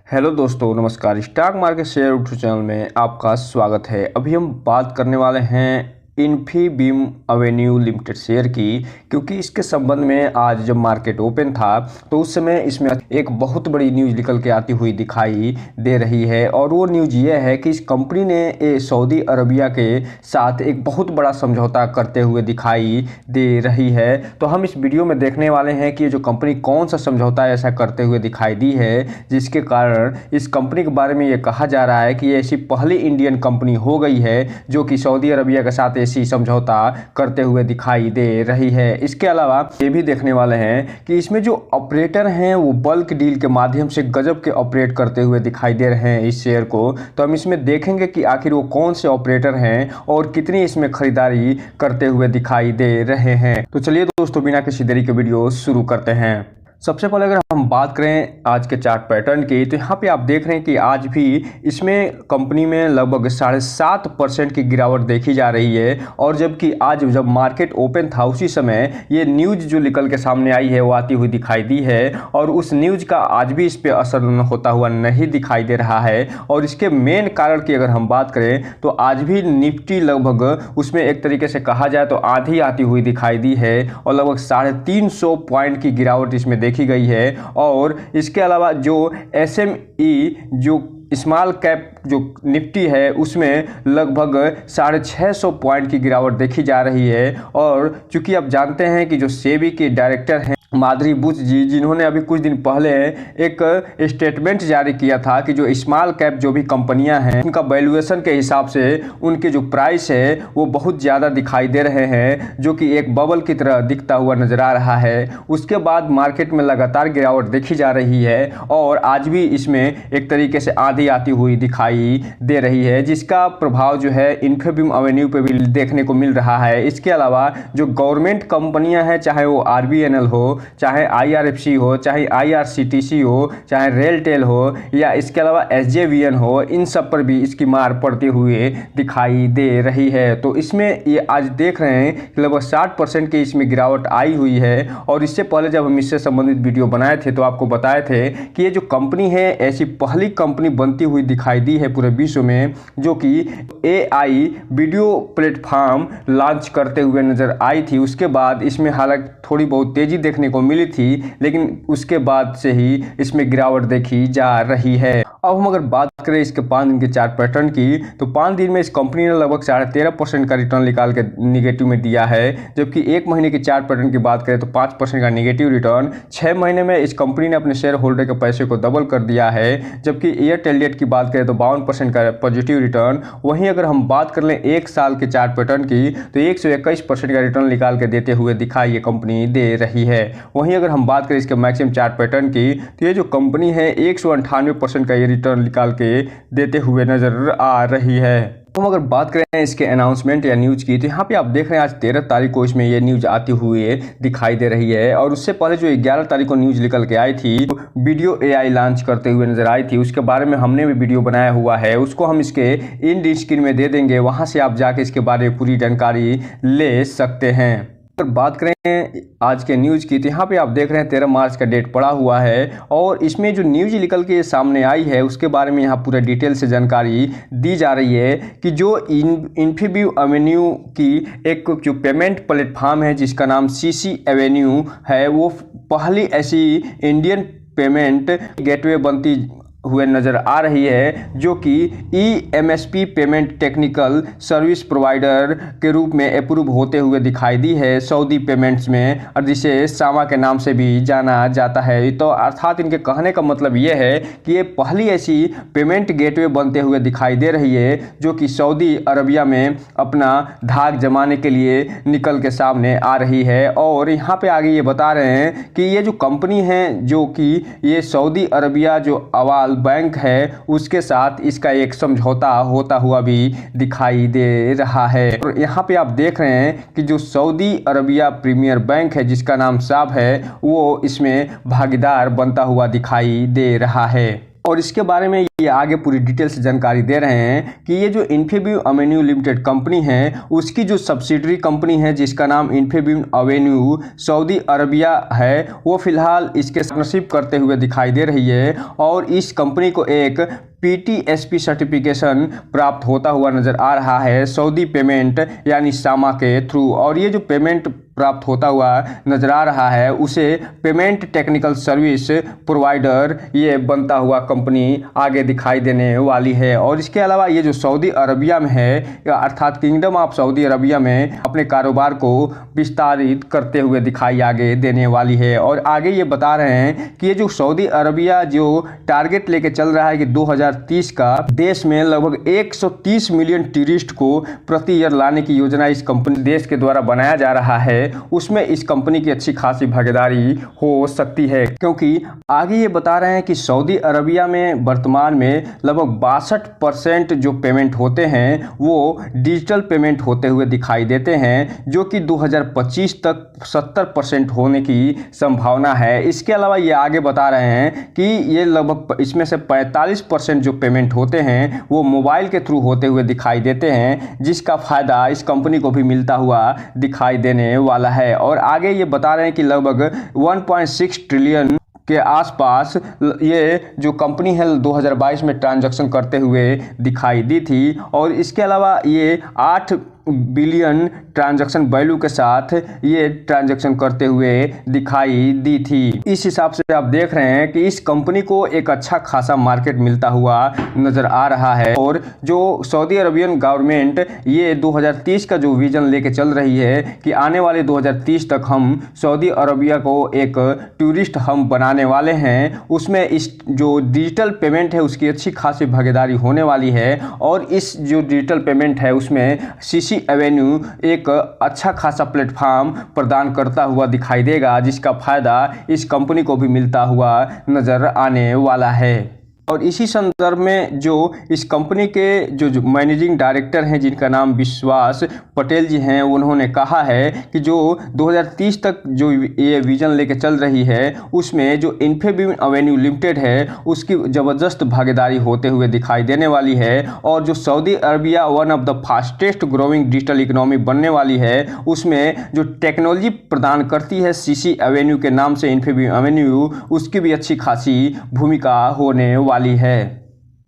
Hello दोस्तों, नमस्कार। Stock market share YouTube channel में आपका स्वागत है। अभी हम बात करने वाले हैं इन्फीबीम एवेन्यू लिमिटेड शेयर की, क्योंकि इसके संबंध में आज जब मार्केट ओपन था तो उस समय इसमें एक बहुत बड़ी न्यूज़ निकल के आती हुई दिखाई दे रही है। और वो न्यूज़ ये है कि इस कंपनी ने सऊदी अरबिया के साथ एक बहुत बड़ा समझौता करते हुए दिखाई दे रही है। तो हम इस वीडियो में देखने वाले हैं कि ये जो कंपनी कौन सा समझौता ऐसा करते हुए दिखाई दी है, जिसके कारण इस कंपनी के बारे में ये कहा जा रहा है कि ये ऐसी पहली इंडियन कंपनी हो गई है जो कि सऊदी अरबिया के साथ ऐसी समझौता करते हुए दिखाई दे रही है। इसके अलावा ये भी देखने वाले हैं कि इसमें जो ऑपरेटर हैं वो बल्क डील के माध्यम से गजब के ऑपरेट करते हुए दिखाई दे रहे हैं इस शेयर को। तो हम इसमें देखेंगे कि आखिर वो कौन से ऑपरेटर हैं और कितनी इसमें खरीदारी करते हुए दिखाई दे रहे हैं। तो चलिए दोस्तों, बिना किसी देरी के वीडियो शुरू करते हैं। सबसे पहले अगर हम बात करें आज के चार्ट पैटर्न की, तो यहाँ पे आप देख रहे हैं कि आज भी इसमें कंपनी में लगभग 7.5% की गिरावट देखी जा रही है। और जबकि आज जब मार्केट ओपन था उसी समय ये न्यूज़ जो निकल के सामने आई है वो आती हुई दिखाई दी है, और उस न्यूज़ का आज भी इस पर असर होता हुआ नहीं दिखाई दे रहा है। और इसके मेन कारण की अगर हम बात करें तो आज भी निफ्टी लगभग उसमें एक तरीके से कहा जाए तो आधी आती हुई दिखाई दी है, और लगभग 350 पॉइंट की गिरावट इसमें देखी गई है। और इसके अलावा जो एसएमई जो स्मॉल कैप जो निफ्टी है उसमें लगभग 650 पॉइंट की गिरावट देखी जा रही है। और चूंकि आप जानते हैं कि जो सेबी के डायरेक्टर हैं माधुरी बुच जी, जिन्होंने अभी कुछ दिन पहले एक स्टेटमेंट जारी किया था कि जो स्मॉल कैप जो भी कंपनियां हैं उनका वैल्यूएशन के हिसाब से उनके जो प्राइस है वो बहुत ज़्यादा दिखाई दे रहे हैं, जो कि एक बबल की तरह दिखता हुआ नजर आ रहा है। उसके बाद मार्केट में लगातार गिरावट देखी जा रही है, और आज भी इसमें एक तरीके से आधी आती हुई दिखाई दे रही है, जिसका प्रभाव जो है इन्फीबीम एवेन्यू पे भी देखने को मिल रहा है। इसके अलावा जो गवर्नमेंट कंपनियां हैं, चाहे वो आरबीएनएल हो, चाहे आईआरएफसी हो, चाहे आईआरसीटीसी हो, चाहे रेलटेल हो, या इसके अलावा एसजेवीएन हो, इन सब पर भी इसकी मार पड़ते हुए दिखाई दे रही है। तो इसमें ये आज देख रहे हैं कि लगभग 60% की इसमें गिरावट आई हुई है। और इससे पहले जब हम इससे संबंधित वीडियो बनाए थे तो आपको बताए थे कि ये जो कंपनी है ऐसी पहली कंपनी बनती हुई दिखाई दी है पूरे विश्व में, जो कि एआई वीडियो प्लेटफॉर्म लॉन्च करते हुए नजर आई थी। उसके बाद इसमें हालांकि थोड़ी बहुत तेजी देखने को मिली थी, लेकिन उसके बाद से ही इसमें गिरावट देखी जा रही है। अब हम अगर बात करें इसके 5 दिन के चार्ट पैटर्न की, तो 5 दिन में इस कंपनी ने लगभग 13.5% का रिटर्न निकाल के निगेटिव में दिया है। जबकि 1 महीने के चार्ट पैटर्न की बात करें तो 5% का निगेटिव रिटर्न। 6 महीने में इस कंपनी ने अपने शेयर होल्डर के पैसे को डबल कर दिया है। जबकि एयरटेल डेट की बात करें तो 52% का पॉजिटिव रिटर्न। वहीं अगर हम बात कर लें 1 साल के चार्ट पैटर्न की, तो 121% का रिटर्न निकाल के देते हुए दिखाई ये कंपनी दे रही है। वहीं अगर हम बात करें इसके मैक्सिमम चार्ट पैटर्न की, तो ये जो कंपनी है 198% का ये रिटर्न निकाल के देते हुए नजर आ रही है। तो हम अगर बात करें इसके अनाउंसमेंट या न्यूज़ की, तो यहाँ पे आप देख रहे हैं आज 13 तारीख को इसमें ये न्यूज़ आती हुई दिखाई दे रही है। और उससे पहले जो 11 तारीख को न्यूज़ निकल के आई थी, वीडियो एआई लॉन्च करते हुए नजर आई थी, उसके बारे में हमने भी वीडियो बनाया हुआ है, उसको हम इसके इन स्क्रीन में दे देंगे, वहाँ से आप जाके इसके बारे में पूरी जानकारी ले सकते हैं। अगर बात करें आज के न्यूज़ की, तो यहाँ पे आप देख रहे हैं 13 मार्च का डेट पड़ा हुआ है, और इसमें जो न्यूज़ निकल के सामने आई है उसके बारे में यहाँ पूरा डिटेल से जानकारी दी जा रही है कि जो इन्फीबीम एवेन्यू की एक जो पेमेंट प्लेटफॉर्म है जिसका नाम सीसी एवेन्यू है, वो पहली ऐसी इंडियन पेमेंट गेटवे बनती हुए नज़र आ रही है, जो कि ईएमएसपी पेमेंट टेक्निकल सर्विस प्रोवाइडर के रूप में अप्रूव होते हुए दिखाई दी है सऊदी पेमेंट्स में, और जिसे सामा के नाम से भी जाना जाता है। तो अर्थात इनके कहने का मतलब ये है कि ये पहली ऐसी पेमेंट गेटवे बनते हुए दिखाई दे रही है जो कि सऊदी अरबिया में अपना धाक जमाने के लिए निकल के सामने आ रही है। और यहाँ पे आगे ये बता रहे हैं कि ये जो कंपनी है, जो कि ये सऊदी अरबिया जो अवाल बैंक है उसके साथ इसका एक समझौता होता हुआ भी दिखाई दे रहा है। और यहाँ पे आप देख रहे हैं कि जो सऊदी अरबिया प्रीमियर बैंक है जिसका नाम साब है, वो इसमें भागीदार बनता हुआ दिखाई दे रहा है। और इसके बारे में ये आगे पूरी डिटेल से जानकारी दे रहे हैं कि ये जो इन्फीबीम एवेन्यू लिमिटेड कंपनी है उसकी जो सब्सिडरी कंपनी है जिसका नाम इन्फीबीम एवेन्यू सऊदी अरबिया है, वो फिलहाल इसके पार्टनरशिप करते हुए दिखाई दे रही है और इस कंपनी को एक PTSP सर्टिफिकेशन प्राप्त होता हुआ नजर आ रहा है सऊदी पेमेंट यानी सामा के थ्रू। और ये जो पेमेंट प्राप्त होता हुआ नजर आ रहा है उसे पेमेंट टेक्निकल सर्विस प्रोवाइडर ये बनता हुआ कंपनी आगे दिखाई देने वाली है। और इसके अलावा ये जो सऊदी अरबिया में है अर्थात किंगडम ऑफ सऊदी अरबिया में अपने कारोबार को विस्तारित करते हुए दिखाई आगे देने वाली है। और आगे ये बता रहे हैं कि ये जो सऊदी अरबिया जो टारगेट लेके चल रहा है कि 2030 का देश में लगभग 130 मिलियन टूरिस्ट को प्रति ईयर लाने की योजना इस कंपनी देश के द्वारा बनाया जा रहा है, उसमें इस कंपनी की अच्छी खासी भागीदारी हो सकती है। क्योंकि आगे ये बता रहे हैं कि सऊदी अरबिया में वर्तमान में लगभग 62% जो पेमेंट होते हैं वो डिजिटल पेमेंट होते हुए दिखाई देते हैं, जो कि 2025 तक 70% होने की संभावना है। इसके अलावा ये आगे बता रहे हैं कि ये लगभग इसमें से 45% जो पेमेंट होते हैं वो मोबाइल के थ्रू होते हुए दिखाई देते हैं, जिसका फायदा इस कंपनी को भी मिलता हुआ दिखाई देने वाला है। और आगे ये बता रहे हैं कि लगभग 1.6 ट्रिलियन के आसपास ये जो कंपनी है 2022 में ट्रांजैक्शन करते हुए दिखाई दी थी। और इसके अलावा ये 8 बिलियन ट्रांजैक्शन वैल्यू के साथ ये ट्रांजैक्शन करते हुए दिखाई दी थी। इस हिसाब से आप देख रहे हैं कि इस कंपनी को एक अच्छा खासा मार्केट मिलता हुआ नजर आ रहा है। और जो सऊदी अरबियन गवर्नमेंट ये 2030 का जो विजन लेके चल रही है कि आने वाले 2030 तक हम सऊदी अरबिया को एक टूरिस्ट हम बनाने वाले हैं, उसमें इस जो डिजिटल पेमेंट है उसकी अच्छी खासी भागीदारी होने वाली है। और इस जो डिजिटल पेमेंट है उसमें CC एवेन्यू एक अच्छा खासा प्लेटफॉर्म प्रदान करता हुआ दिखाई देगा, जिसका फायदा इस कंपनी को भी मिलता हुआ नजर आने वाला है। और इसी संदर्भ में जो इस कंपनी के जो मैनेजिंग डायरेक्टर हैं जिनका नाम विश्वास पटेल जी हैं, उन्होंने कहा है कि जो 2030 तक जो ये विजन लेके चल रही है उसमें जो इन्फीबीम एवेन्यू लिमिटेड है उसकी ज़बरदस्त भागीदारी होते हुए दिखाई देने वाली है। और जो Saudi Arabia one of the fastest growing digital economy बनने वाली है, उसमें जो टेक्नोलॉजी प्रदान करती है CC एवेन्यू के नाम से इन्फीबीम एवेन्यू, उसकी भी अच्छी खासी भूमिका होने वाली है।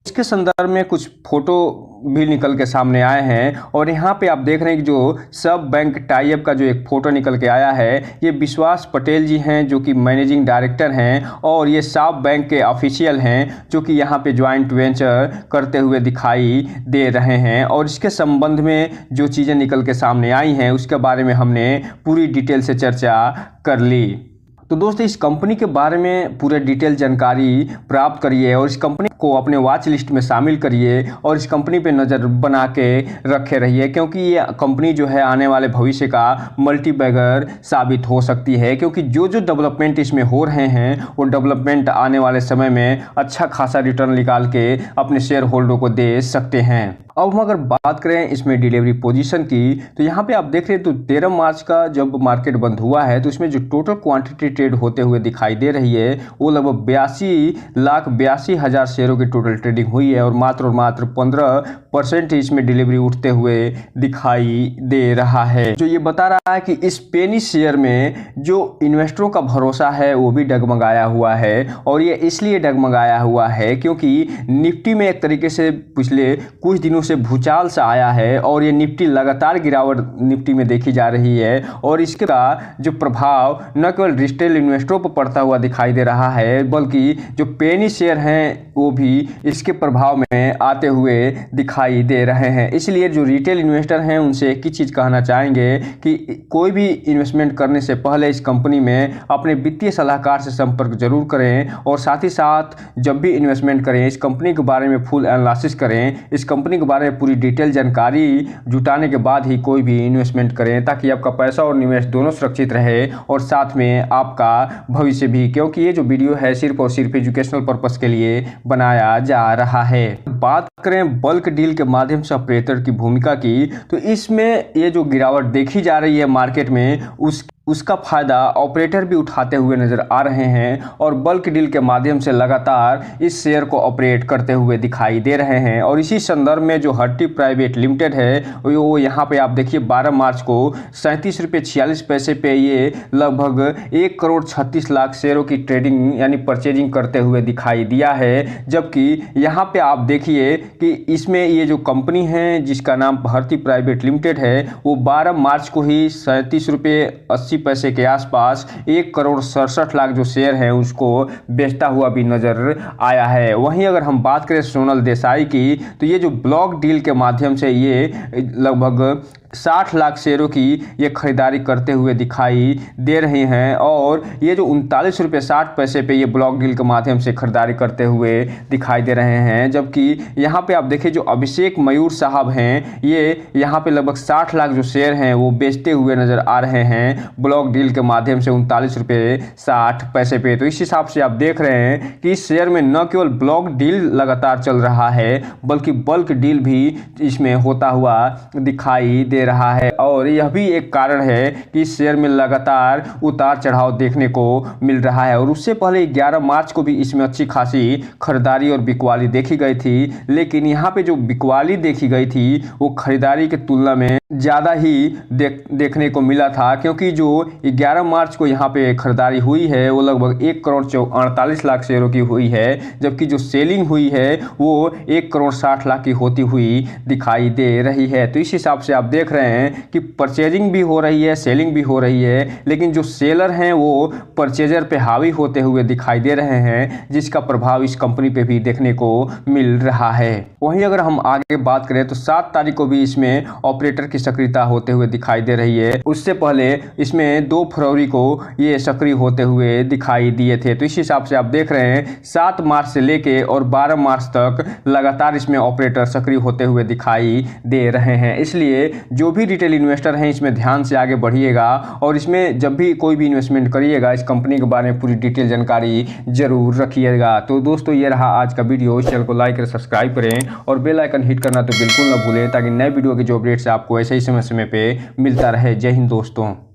इसके संदर्भ में कुछ फोटो भी निकल के सामने आए हैं और यहाँ पे आप देख रहे हैं कि जो सब बैंक टाई अप का जो एक फ़ोटो निकल के आया है, ये विश्वास पटेल जी हैं जो कि मैनेजिंग डायरेक्टर हैं और ये सब बैंक के ऑफिशियल हैं जो कि यहाँ पे ज्वाइंट वेंचर करते हुए दिखाई दे रहे हैं। और इसके संबंध में जो चीज़ें निकल के सामने आई हैं उसके बारे में हमने पूरी डिटेल से चर्चा कर ली। तो दोस्तों इस कंपनी के बारे में पूरे डिटेल जानकारी प्राप्त करिए और इस कंपनी को अपने वॉच लिस्ट में शामिल करिए और इस कंपनी पे नज़र बना के रखे रहिए, क्योंकि ये कंपनी जो है आने वाले भविष्य का मल्टीबैगर साबित हो सकती है। क्योंकि जो जो डेवलपमेंट इसमें हो रहे हैं वो डेवलपमेंट आने वाले समय में अच्छा खासा रिटर्न निकाल के अपने शेयर होल्डर को दे सकते हैं। अब हम अगर बात करें इसमें डिलीवरी पोजीशन की, तो यहाँ पे आप देख रहे हैं तो 13 मार्च का जब मार्केट बंद हुआ है तो इसमें जो टोटल क्वांटिटी ट्रेड होते हुए दिखाई दे रही है वो लगभग 82,82,000 शेयरों की टोटल ट्रेडिंग हुई है और मात्र 15% इसमें डिलीवरी उठते हुए दिखाई दे रहा है। जो ये बता रहा है कि इस पेनी शेयर में जो इन्वेस्टरों का भरोसा है वो भी डगमगाया हुआ है। और ये इसलिए डगमगाया हुआ है क्योंकि निफ्टी में एक तरीके से पिछले कुछ दिनों से भूचाल सा आया है और ये निफ्टी लगातार गिरावट निफ्टी में देखी जा रही है। और इसका जो प्रभाव न केवल रिटेल इन्वेस्टरों पर पड़ता हुआ दिखाई दे रहा है बल्कि जो पेनी शेयर हैं वो भी इसके प्रभाव में आते हुए दिखाई दे रहे हैं। इसलिए जो रिटेल इन्वेस्टर हैं उनसे एक ही चीज़ कहना चाहेंगे कि कोई भी इन्वेस्टमेंट करने से पहले इस कंपनी में अपने वित्तीय सलाहकार से संपर्क जरूर करें और साथ ही साथ जब भी इन्वेस्टमेंट करें इस कंपनी के बारे में फुल एनालिसिस करें, इस कंपनी के बारे में पूरी डिटेल जानकारी जुटाने के बाद ही कोई भी इन्वेस्टमेंट करें, ताकि आपका पैसा और निवेश दोनों सुरक्षित रहे और साथ में आपका भविष्य भी। क्योंकि ये जो वीडियो है सिर्फ और सिर्फ एजुकेशनल पर्पस के लिए बनाया जा रहा है। बात करें बल्क डील के माध्यम से ऑपरेटर की भूमिका की, तो इसमें ये जो गिरावट देखी जा रही है मार्केट में उसकी उसका फ़ायदा ऑपरेटर भी उठाते हुए नज़र आ रहे हैं और बल्क डील के माध्यम से लगातार इस शेयर को ऑपरेट करते हुए दिखाई दे रहे हैं। और इसी संदर्भ में जो हट्टी प्राइवेट लिमिटेड है वो यहाँ पे आप देखिए 12 मार्च को 37 रुपये 46 पैसे पे ये लगभग 1 करोड़ 36 लाख शेयरों की ट्रेडिंग यानी परचेजिंग करते हुए दिखाई दिया है। जबकि यहाँ पे आप देखिए कि इसमें ये जो कंपनी है जिसका नाम भारती प्राइवेट लिमिटेड है वो 12 मार्च को ही 37 रुपये 80 पैसे के आसपास 1 करोड़ 67 लाख जो शेयर हैं उसको बेचता हुआ भी नजर आया है। वहीं अगर हम बात करें सोनल देसाई की तो ये जो ब्लॉक डील के माध्यम से ये लगभग 60 लाख शेयरों की ये खरीदारी करते हुए दिखाई दे रही हैं और ये जो 39 रुपये 60 पैसे पे ये ब्लॉक डील के माध्यम से खरीदारी करते हुए दिखाई दे रहे हैं। जबकि यहाँ पे आप देखिए जो अभिषेक मयूर साहब हैं ये यहाँ पे लगभग 60 लाख जो शेयर हैं वो बेचते हुए नज़र आ रहे हैं ब्लॉक डील के माध्यम से 39 रुपये 60 पैसे पे। तो इस हिसाब से आप देख रहे हैं कि इस शेयर में न केवल ब्लॉक डील लगातार चल रहा है बल्कि बल्क डील भी इसमें होता हुआ दिखाई दे रहा है। और यह भी एक कारण है कि इस शेयर में लगातार उतार चढ़ाव देखने को मिल रहा है। और उससे पहले 11 मार्च को भी इसमें अच्छी खासी खरीदारी और बिकवाली देखी गई थी, लेकिन यहाँ पे जो बिकवाली देखी गई थी वो खरीदारी की तुलना में ज़्यादा ही देखने को मिला था, क्योंकि जो 11 मार्च को यहाँ पे खरीदारी हुई है वो लगभग 1 करोड़ 48 लाख शेयरों की हुई है। जबकि जो सेलिंग हुई है वो 1 करोड़ 60 लाख की होती हुई दिखाई दे रही है। तो इस हिसाब से आप देख रहे हैं कि परचेजिंग भी हो रही है, सेलिंग भी हो रही है, लेकिन जो सेलर हैं वो परचेजर पे हावी होते हुए दिखाई दे रहे हैं, जिसका प्रभाव इस कंपनी पे भी देखने को मिल रहा है। वहीं अगर हम आगे बात करें तो 7 तारीख को भी इसमें ऑपरेटर की सक्रियता होते हुए दिखाई दे रही है। उससे पहले इसमें 2 फरवरी को ये सक्रिय होते हुए दिखाई दिए थे। तो इस हिसाब से आप देख रहे हैं 7 मार्च से लेके और 12 मार्च तक लगातार इसमें ऑपरेटर सक्रिय होते हुए दिखाई दे रहे हैं। इसलिए जो भी रिटेल इन्वेस्टर हैं इसमें ध्यान से आगे बढ़िएगा और इसमें जब भी कोई भी इन्वेस्टमेंट करिएगा इस कंपनी के बारे में पूरी डिटेल जानकारी जरूर रखिएगा। तो दोस्तों ये रहा आज का वीडियो। इस चैनल को लाइक करें, सब्सक्राइब करें और बेल आइकन हिट करना तो बिल्कुल ना भूलें, ताकि नए वीडियो के जो अपडेट्स आपको ऐसे ही समय पे मिलता रहे। जय हिंद दोस्तों।